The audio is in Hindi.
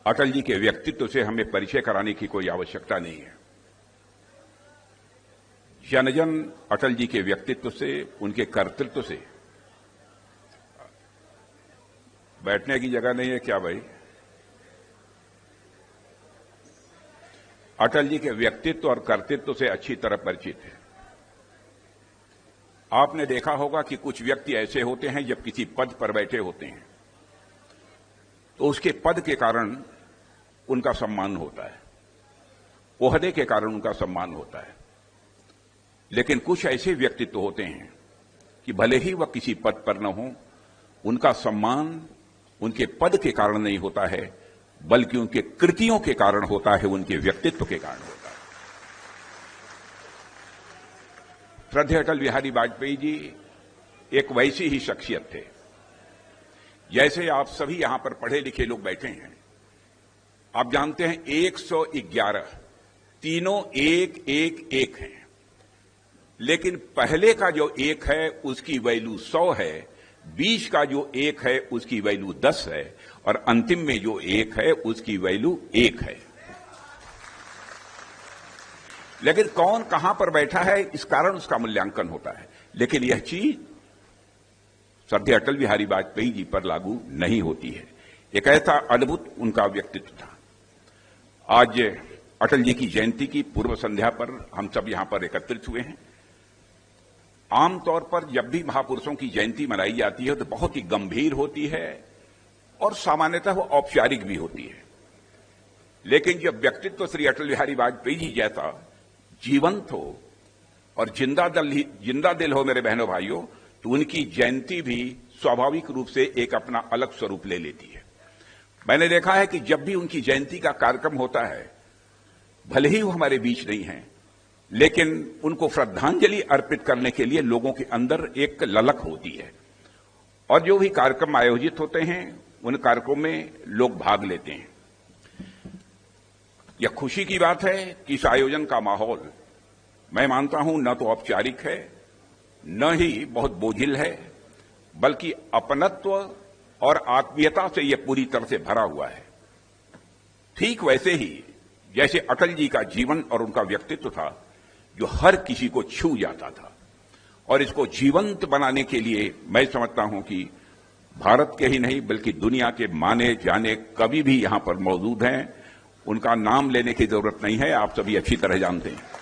अटल जी के व्यक्तित्व से हमें परिचय कराने की कोई आवश्यकता नहीं है। जन जन अटल जी के व्यक्तित्व से, उनके कर्तृत्व से। बैठने की जगह नहीं है क्या भाई? अटल जी के व्यक्तित्व और कर्तृत्व से अच्छी तरह परिचित है। आपने देखा होगा कि कुछ व्यक्ति ऐसे होते हैं जब किसी पद पर बैठे होते हैं तो उसके पद के कारण उनका सम्मान होता है, ओहदे के कारण उनका सम्मान होता है। लेकिन कुछ ऐसे व्यक्तित्व होते हैं कि भले ही वह किसी पद पर न हो, उनका सम्मान उनके पद के कारण नहीं होता है, बल्कि उनके कृतियों के कारण होता है, उनके व्यक्तित्व के कारण होता है। श्रद्धेय अटल बिहारी वाजपेयी जी एक वैसी ही शख्सियत थे जैसे आप सभी यहां पर पढ़े लिखे लोग बैठे हैं। आप जानते हैं 111 तीनों एक एक एक हैं, लेकिन पहले का जो एक है उसकी वैल्यू 100 है, 20 का जो एक है उसकी वैल्यू 10 है और अंतिम में जो एक है उसकी वैल्यू 1 है। लेकिन कौन कहां पर बैठा है इस कारण उसका मूल्यांकन होता है, लेकिन यह चीज श्रद्धेय अटल बिहारी वाजपेयी जी पर लागू नहीं होती है। एक ऐसा अद्भुत उनका व्यक्तित्व था। आज अटल जी की जयंती की पूर्व संध्या पर हम सब यहां पर एकत्रित हुए हैं। आमतौर पर जब भी महापुरुषों की जयंती मनाई जाती है तो बहुत ही गंभीर होती है और सामान्यतः वो औपचारिक भी होती है। लेकिन जब व्यक्तित्व श्री अटल बिहारी वाजपेयी जी जैसा जीवंत हो और जिंदा दिल हो मेरे बहनों भाइयों, तो उनकी जयंती भी स्वाभाविक रूप से एक अपना अलग स्वरूप ले लेती है। मैंने देखा है कि जब भी उनकी जयंती का कार्यक्रम होता है, भले ही वो हमारे बीच नहीं है, लेकिन उनको श्रद्धांजलि अर्पित करने के लिए लोगों के अंदर एक ललक होती है और जो भी कार्यक्रम आयोजित होते हैं उन कार्यक्रमों में लोग भाग लेते हैं। यह खुशी की बात है कि इस आयोजन का माहौल मैं मानता हूं न तो औपचारिक है न ही बहुत बोझिल है, बल्कि अपनत्व और आत्मीयता से यह पूरी तरह से भरा हुआ है। ठीक वैसे ही जैसे अटल जी का जीवन और उनका व्यक्तित्व था जो हर किसी को छू जाता था, और इसको जीवंत बनाने के लिए मैं समझता हूं कि भारत के ही नहीं बल्कि दुनिया के माने जाने कवि भी यहां पर मौजूद हैं। उनका नाम लेने की जरूरत नहीं है, आप सभी अच्छी तरह जानते हैं।